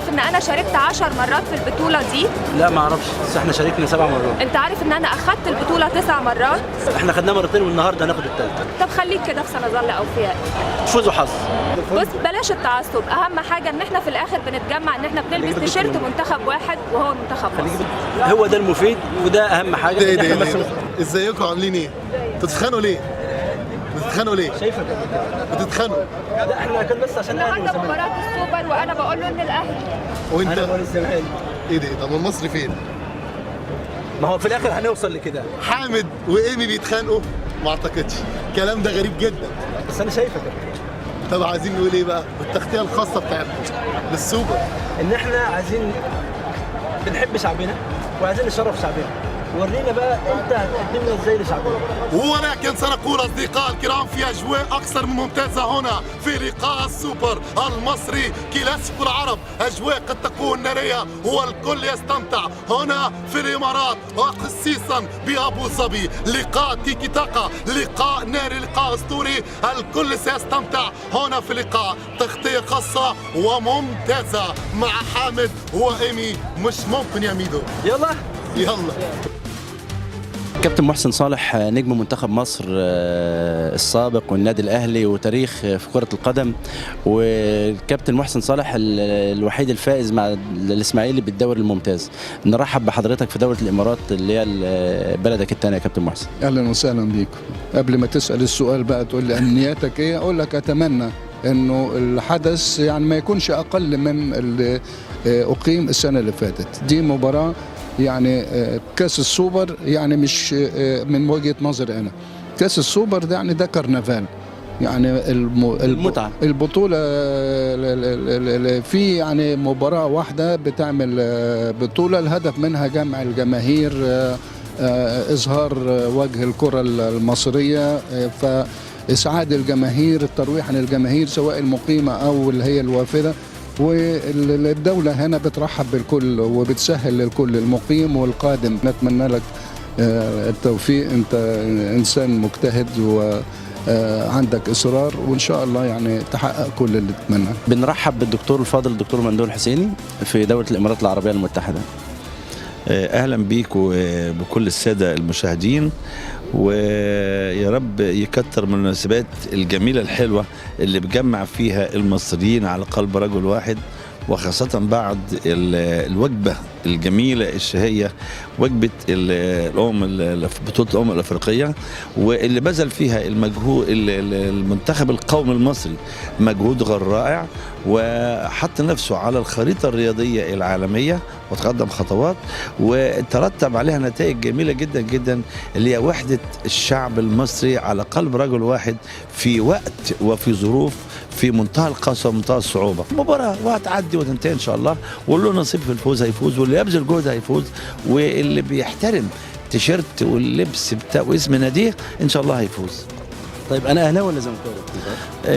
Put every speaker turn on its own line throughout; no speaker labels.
ان انا شاركت 10 مرات في البطوله دي.
لا ما اعرفش، بس احنا شاركنا 7 مرات.
انت عارف ان انا اخدت البطوله 9 مرات؟
احنا خدناها مرتين والنهارده هناخد الثالثه.
طب خليك كده في سنظل اوفياء.
فوز وحظ.
بص بلاش التعصب، اهم حاجه ان احنا في الاخر بنتجمع، ان احنا بنلبس تيشيرت منتخب واحد وهو منتخب مصر.
هو ده المفيد وده اهم حاجه.
ازيكم عاملين ايه؟ بتتخانقوا ليه؟ بتتخانقوا ليه؟
شايفك
بتتخانقوا؟
لا احنا كان بس عشان
النهارده مباراه السوبر وانا بقول له ان الاهلي.
وانت؟
انا بقول الزمالك.
ايه ده؟ طب المصري فين؟
ما هو في الاخر هنوصل لكده.
حامد وايمي بيتخانقوا؟ ما اعتقدش، الكلام ده غريب جدا.
بس انا شايفك.
طب عايزين نقول ايه بقى؟ بالتغطيه الخاصه بتاعتكم للسوبر.
ان احنا عايزين بنحب شعبنا وعايزين نشرف شعبنا. ورينا بقى انت هتقدمنا ازاي لشعبنا.
ولكن سنقول اصدقاء الكرام في اجواء اكثر من ممتازه هنا في لقاء السوبر المصري كلاسيكو العرب، اجواء قد تكون ناريه والكل يستمتع هنا في الامارات وخصيصا بابو ظبي. لقاء تيكي تاكا، لقاء ناري، لقاء اسطوري، الكل سيستمتع هنا في لقاء تغطيه خاصه وممتازه مع حامد وايمي. مش ممكن يا ميدو.
يلا
يلا.
كابتن محسن صالح نجم منتخب مصر السابق والنادي الاهلي وتاريخ في كرة القدم، والكابتن محسن صالح الوحيد الفائز مع الاسماعيلي بالدوري الممتاز. نرحب بحضرتك في دولة الامارات اللي هي بلدك الثاني يا كابتن محسن.
اهلا وسهلا بيكم. قبل ما تسأل السؤال بقى تقول لي امنياتك ايه، اقول لك اتمنى انه الحدث يعني ما يكونش اقل من اللي اقيم السنة اللي فاتت. دي مباراة يعني كاس السوبر، يعني مش من وجهة نظري أنا، كاس السوبر ده يعني ده كرنفال، يعني
المتعة.
البطولة في يعني مباراة واحدة بتعمل بطولة الهدف منها جمع الجماهير، إظهار وجه الكرة المصرية، فإسعاد الجماهير، الترويح عن الجماهير سواء المقيمة أو اللي هي الوافدة. والدولة هنا بترحب بالكل وبتسهل للكل المقيم والقادم. نتمنى لك التوفيق، انت انسان مجتهد وعندك اصرار، وان شاء الله يعني تحقق كل اللي تتمناه.
بنرحب بالدكتور الفاضل الدكتور مندوب الحسيني في دولة الامارات العربية المتحدة.
اهلا بيك وبكل السادة المشاهدين، ويا رب يكتر من المناسبات الجميلة الحلوة اللي بجمع فيها المصريين على قلب رجل واحد، وخاصة بعد الوجبة الجميلة الشهية، وجبة بطولة الأمم الأفريقية، واللي بذل فيها المنتخب القومي المصري مجهود غير رائع، وحط نفسه على الخريطة الرياضية العالمية وتقدم خطوات وترتب عليها نتائج جميلة جدا جدا، اللي هي وحدة الشعب المصري على قلب رجل واحد في وقت وفي ظروف في منتهى القسوة ومنتهى الصعوبة. مباراة وهتعدي وتنتهي إن شاء الله، واللي له نصيب في الفوز هيفوز، واللي يبذل جهد هيفوز، واللي بيحترم تيشيرت واللبس بتاع واسم ناديه إن شاء الله هيفوز.
طيب أنا أهلاوي ولا زملكاوي؟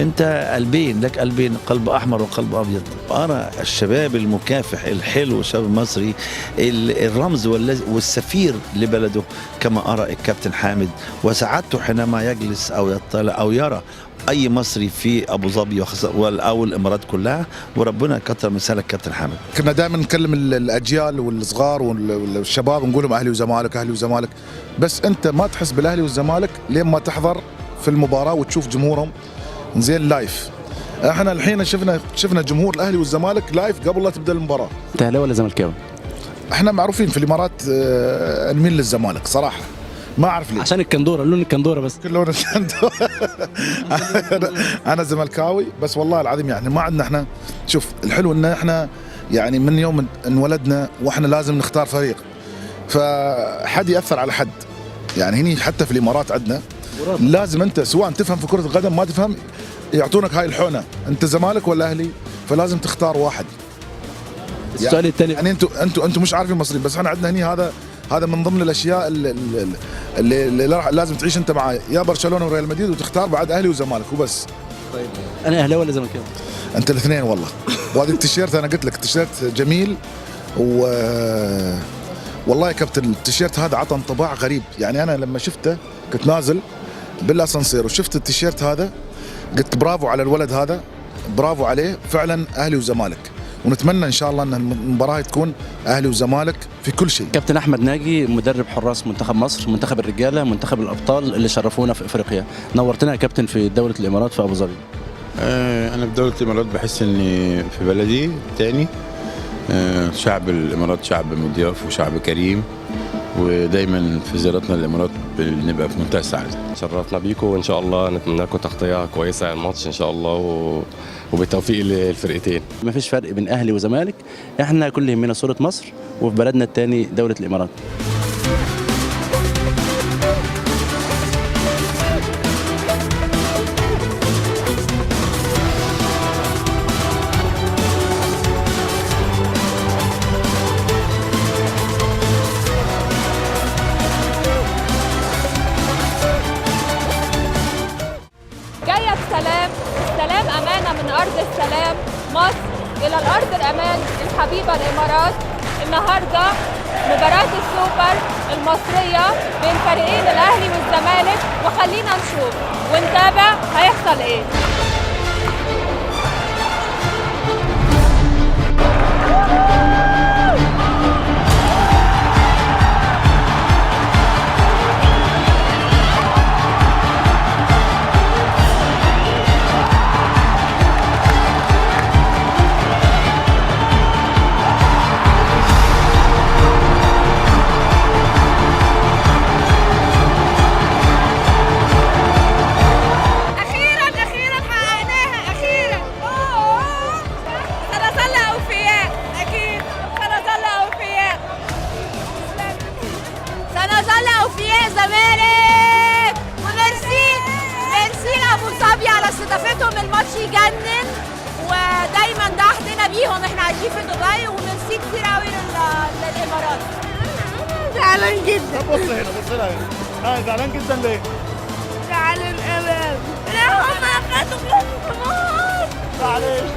أنت قلبين، لك قلبين، قلب أحمر وقلب أبيض. أرى الشباب المكافح الحلو، الشباب المصري الرمز والسفير لبلده، كما أرى الكابتن حامد، وسعادته حينما يجلس أو يطلع أو يرى اي مصري في ابو ظبي او الامارات كلها، وربنا يكتر من سالك كابتن حامد.
كنا دائما نكلم الاجيال والصغار والشباب نقول لهم اهلي وزمالك اهلي وزمالك، بس انت ما تحس بالاهلي والزمالك لين ما تحضر في المباراه وتشوف جمهورهم زين لايف. احنا الحين شفنا جمهور الاهلي والزمالك لايف قبل لا تبدا المباراه.
انت اهلاوي ولا زملكاوي؟
احنا معروفين في الامارات نميل للزمالك صراحه، ما اعرف ليه.
عشان الكندوره، لون الكندوره بس.
كل لون الكندوره. انا زملكاوي، بس والله العظيم يعني ما عندنا احنا، شوف الحلو ان احنا يعني من يوم انولدنا واحنا لازم نختار فريق، فحد ياثر على حد. يعني هني حتى في الامارات عندنا لازم انت سواء تفهم في كره القدم ما تفهم يعطونك هاي الحونه، انت زمالك ولا اهلي، فلازم تختار واحد.
السؤال الثاني،
يعني انتوا مش عارفين المصريين، بس احنا عندنا هنا هذا من ضمن الاشياء اللي لازم تعيش انت مع يا برشلونه وريال مدريد، وتختار بعد اهلي وزمالك وبس.
طيب انا اهلاوي ولا زملكاوي؟
انت الاثنين والله. وهذا التيشيرت انا قلت لك التيشيرت جميل، والله يا كابتن التيشيرت هذا عطى انطباع غريب. يعني انا لما شفته كنت نازل بالاسانسير وشفت التيشيرت هذا قلت برافو على الولد هذا، برافو عليه فعلا. اهلي وزمالك، ونتمنى ان شاء الله ان المباراه تكون اهلي وزمالك في كل شيء.
كابتن احمد ناجي مدرب حراس منتخب مصر، منتخب الرجاله، منتخب الابطال اللي شرفونا في افريقيا. نورتنا يا كابتن في دوله الامارات في ابو ظبي.
انا في دوله الامارات بحس اني في بلدي تاني. شعب الامارات شعب مضياف وشعب كريم، ودايما في زيارتنا للامارات بنبقى في منتهى السعاده.
شرفنا بيكم وان شاء الله نتمنى لكم تغطيه كويسه على الماتش ان شاء الله وبالتوفيق للفرقتين.
ما فيش فرق بين اهلي وزمالك، احنا كل يهمنا صوره مصر، وفي بلدنا الثاني دوله الامارات.
جاية بسلام، السلام أمانة من أرض السلام مصر إلى الأرض الأمان الحبيبة الإمارات. النهاردة مباراة السوبر المصرية بين فريقين الأهلي والزمالك، وخلينا نشوف ونتابع هيحصل إيه. زمالك وميرسي لابو ظبي على استضافتهم. الماتش يجنن، ودايما ده عهدنا بيهم، احنا عايشين في دبي، وميرسي كتير قوي للامارات. زعلان جدا.
بص هنا زعلان جدا ليه؟
زعلان امام، لا هم اخدوا كمان.
معلش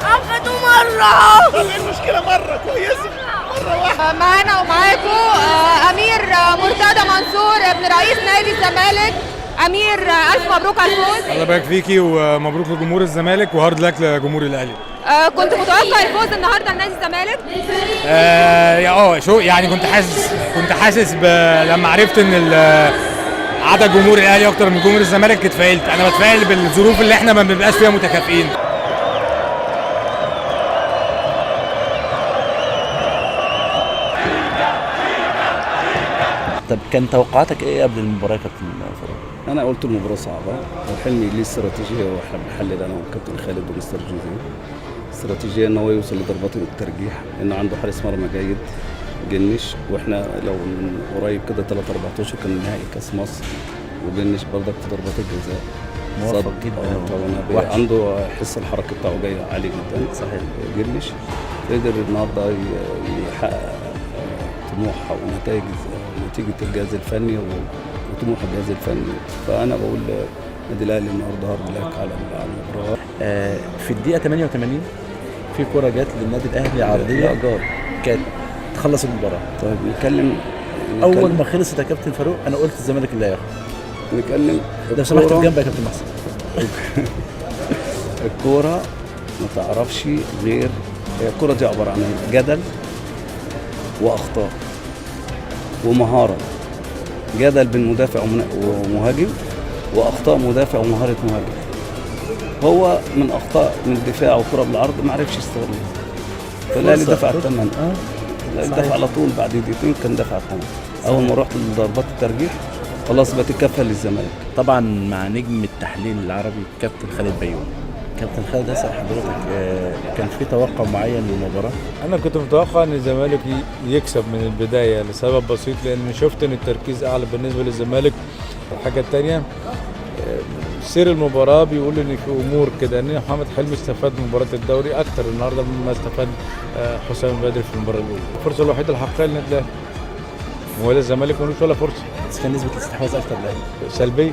اخدوا مره.
طب ايه المشكله؟ مره كويسه، مره واحده.
معانا ومعاكم امير مرتضى منصور ابن رئيس نادي الزمالك. امير الف مبروك على الفوز.
الله يبارك فيكي، ومبروك لجمهور الزمالك، وهارد لك لجمهور الاهلي.
كنت متوقع الفوز النهارده لنادي الزمالك؟
شو يعني كنت حاسس لما عرفت ان عدد جمهور الاهلي اكتر من جمهور الزمالك اتفائلت. انا بتفائل بالظروف اللي احنا ما بنبقاش فيها متكافئين.
طب كان توقعاتك ايه قبل المباراه يا كابتن فاروق؟
انا قلت المباراه صعبه، وحلمي ليه استراتيجيه، واحنا بنحلل انا والكابتن خالد استراتيجيه ان هو يوصل لضربات الترجيح، انه عنده حارس مرمى جيد جنش، واحنا لو من قريب كده 3-4 اشهر كان نهائي كاس مصر وجنش برضك في ضربات الجزاء.
موفق جدا،
طبعا عنده حس الحركه بتاعه جاي عالي جدا.
صحيح.
جنش قدر النهارده يحقق طموح او نتيجه الجهاز الفني وطموح الجهاز الفني. فانا بقول النادي الاهلي النهارده هارد لك على المباراه.
في الدقيقه 88 في كره جت للنادي الاهلي عرضيه
جار
كانت تخلص المباراه.
طيب نتكلم
اول ما خلصت يا كابتن فاروق انا قلت الزمالك اللي هياخد.
نتكلم
لو سمحت في جنبك يا كابتن محسن.
الكوره ما تعرفش غير، هي الكوره دي عباره عن جدل واخطاء ومهاره. جدل بين مدافع ومهاجم، واخطاء مدافع ومهاره مهاجم. هو من اخطاء من الدفاع وكره بالعرض ما عرفش يستغلها، فالاهلي دفع الثمن. دفع على طول بعد دقيقتين كان دفع الثمن. اول ما رحت لضربات الترجيح خلاص بتكفل للزمالك.
طبعا مع نجم التحليل العربي كابتن خالد بيومي. كابتن خالد، اسال حضرتك، كان في توقع معين للمباراه؟
انا كنت متوقع ان الزمالك يكسب من البدايه لسبب بسيط، لان شفت ان التركيز اعلى بالنسبه للزمالك. الحاجه الثانيه
سير المباراة بيقول ان في امور كده ان محمد حلمي استفاد من مباراة الدوري اكتر النهارده مما استفاد حسام البدري في المباراة الاولى. الفرصة الوحيدة الحقيقية للنادي الاهلي. ولا الزمالك ملوش ولا فرصة.
بس كان نسبة الاستحواذ اكتر للاهلي.
سلبية.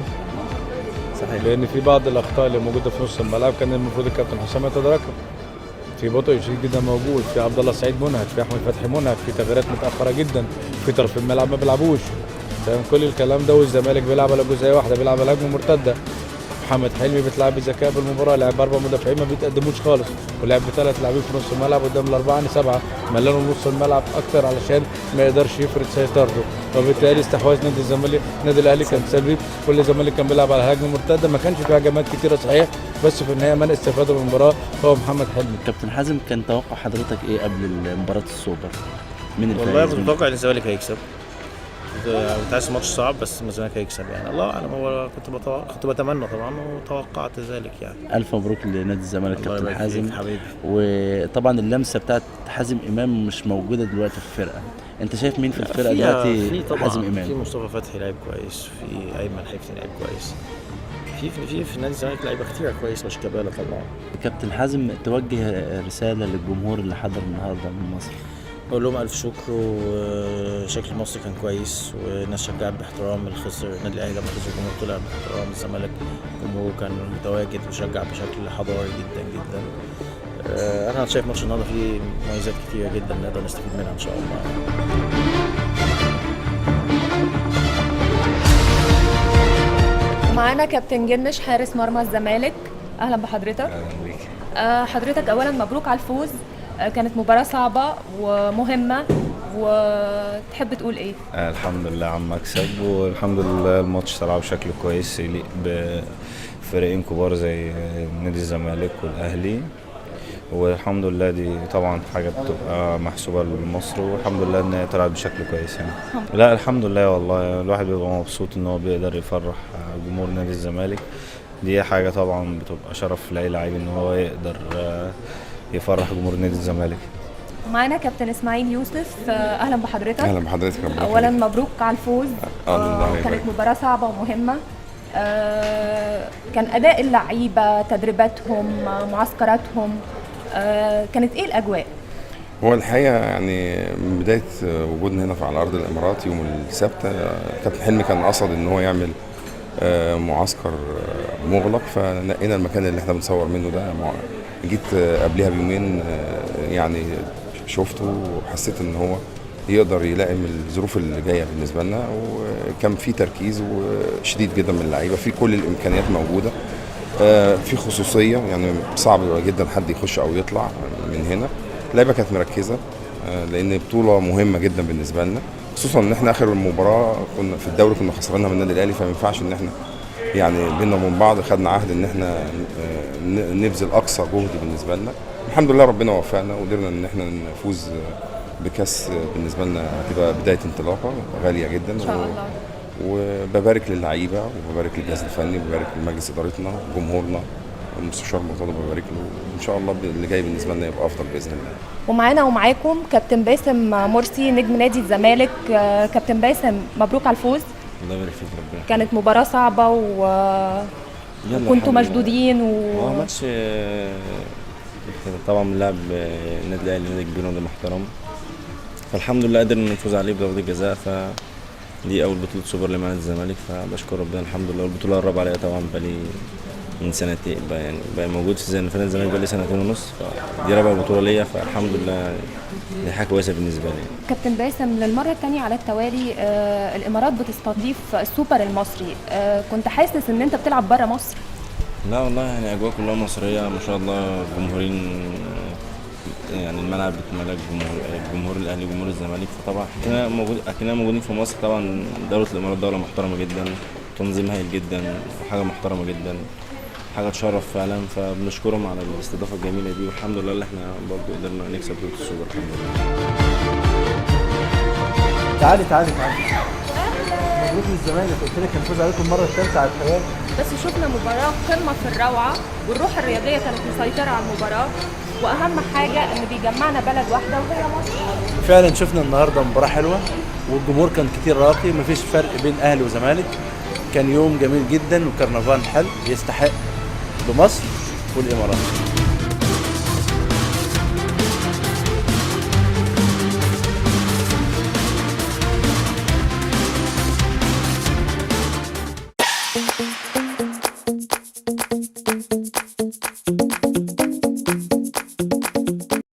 صحيح.
لان في بعض الاخطاء اللي موجودة في نص الملعب كان المفروض الكابتن حسام يتداركها. في بطء شديد جدا موجود، في عبد الله سعيد منهك، في احمد فتحي منهك، في تغييرات متأخرة جدا، في طرف الملعب ما بيلعبوش. فاهم كل الكلام ده والزمالك بيلعب على جزئية واحدة، بيلعب على هجمة مرتدة. محمد حلمي بيتلعب بذكاء بالمباراه، لعب 4 مدافعين ما بيتقدموش خالص، ولعب ب3 لاعبين في نص الملعب قدام ال4 يعني 7 ملانوا نص الملعب اكتر علشان ما يقدرش يفرض سيطرته، وبالتالي استحواذ نادي الزمالك النادي الاهلي كان سلبي، كل الزمالك كان بيلعب على هجمه مرتده، ما كانش في هجمات كتيره صحيح، بس في النهايه من استفاد من المباراه هو محمد حلمي.
كابتن حازم كان توقع حضرتك ايه قبل مباراه السوبر؟ من الفائز؟
والله كنت متوقع ان الزمالك هيكسب. كنت عايز ماتش صعب بس الزمالك هيكسب يعني، الله اعلم. هو كنت بتمنى طبعا وتوقعت ذلك يعني.
الف مبروك لنادي الزمالك كابتن حازم.
حبيبي.
وطبعا اللمسه بتاعت حازم امام مش موجوده دلوقتي في الفرقه، انت شايف مين في الفرقه دلوقتي؟
في طبعا
حازم امام،
في مصطفى فتحي لعيب كويس، في ايمن حفني لعيب كويس، في نادي الزمالك لعيبه كتير كويس، مش كبالة طبعا.
كابتن حازم توجه رساله للجمهور اللي حضر النهارده من مصر؟
بقول لهم الف شكر، وشكل مصر كان كويس والناس شجعت باحترام. الخسر النادي الاهلي لما خسر الجمهور طلع باحترام، الزمالك الجمهور كان متواجد وشجع بشكل حضاري جدا جدا. انا شايف ماتش النهارده فيه مميزات كتيره جدا نقدر نستفيد منها ان شاء الله.
معانا كابتن جنش حارس مرمى الزمالك، اهلا بحضرتك.
اهلا بيك.
حضرتك اولا مبروك على الفوز، كانت مباراة صعبة ومهمة، وتحب تقول ايه؟
الحمد لله على المكسب، والحمد لله الماتش طلع بشكل كويس يليق بفريقين كبار زي نادي الزمالك والاهلي، والحمد لله دي طبعا حاجة بتبقى محسوبة لمصر، والحمد لله ان هي طلعت بشكل كويس يعني. لا الحمد لله والله الواحد بيبقى مبسوط ان هو بيقدر يفرح جمهور نادي الزمالك، دي حاجة طبعا بتبقى شرف لأي لعيب ان هو يقدر يفرح جمهور نادي الزمالك.
معانا كابتن اسماعيل يوسف، اهلا بحضرتك.
اهلا بحضرتك.
اولا مبروك على الفوز. كانت مباراة صعبة ومهمة. كان اداء اللعيبة، تدريباتهم، معسكراتهم، كانت ايه الاجواء؟
هو الحقيقه يعني من بدايه وجودنا هنا على ارض الامارات يوم السبت، كابتن حلمي كان قصد ان هو يعمل معسكر مغلق، فنقينا المكان اللي احنا بنصور منه ده. جيت قبلها بيومين يعني شفته وحسيت ان هو يقدر يلائم الظروف اللي جايه بالنسبه لنا، وكان في تركيز وشديد جدا من اللعيبه، في كل الامكانيات موجوده، في خصوصيه يعني صعب جدا حد يخش او يطلع من هنا. اللعيبه كانت مركزه لان بطوله مهمه جدا بالنسبه لنا، خصوصا ان احنا اخر المباراه كنا في الدوري كنا خسرانها من النادي الاهلي، فما ينفعش ان احنا يعني بينا وبين بعض خدنا عهد ان احنا نبذل اقصى جهد بالنسبه لنا. الحمد لله ربنا وفقنا وقدرنا ان احنا نفوز بكاس، بالنسبه لنا هتبقى بدايه انطلاقه غاليه جدا.
ان شاء الله.
وببارك للعيبه وببارك للجهاز الفني وببارك لمجلس ادارتنا وجمهورنا والمستشار مرتضى، ببارك له، وان شاء الله اللي جاي بالنسبه لنا يبقى افضل باذن الله.
ومعانا ومعاكم كابتن باسم مرسي نجم نادي الزمالك. كابتن باسم مبروك على الفوز.
الله يبارك فيك ربنا.
كانت مباراة صعبة وكنتوا مشدودين
ماتش طبعا من لعب النادي الاهلي نادي كبير ونادي محترم، فالحمد لله قدرنا نفوز عليه بضربة الجزاء، فدي اول بطولة سوبر لمعانا الزمالك، فبشكر ربنا الحمد لله. والبطولة قرب عليها طبعا بقالي من سنتين بقى موجود في نادي الزمالك بقالي 2.5 سنين، فدي رابع بطولة ليا، فالحمد لله دي حاجة كويسة بالنسبة لي.
كابتن باسم للمرة الثانية على التوالي الامارات بتستضيف السوبر المصري، كنت حاسس ان انت بتلعب بره مصر؟
لا والله يعني اجواء كلها مصرية ما شاء الله، جمهورين يعني الملعب بتملك جمهور الاهلي وجمهور الزمالك، فطبعا اكننا موجودين في مصر. طبعا دولة الامارات دولة محترمة جدا، تنظيم هايل جدا وحاجة محترمة جدا، حاجة تشرف فعلا، فبنشكرهم على الاستضافة الجميلة دي، والحمد لله اللي احنا برضه قدرنا نكسب بطولة السوبر الحمد لله.
تعالي مبروك للزمالك، قلت لك هنفوز عليكم المرة الثالثة على التوالي.
بس شفنا مباراة قمة في الروعة، والروح الرياضية كانت مسيطرة على المباراة، وأهم حاجة إن بيجمعنا بلد واحدة وهي مصر.
فعلا شفنا النهارده مباراة حلوة، والجمهور كان كتير راقي، مفيش فرق بين أهلي وزمالك. كان يوم جميل جدا وكرنفال حلو يستحق بمصر والامارات.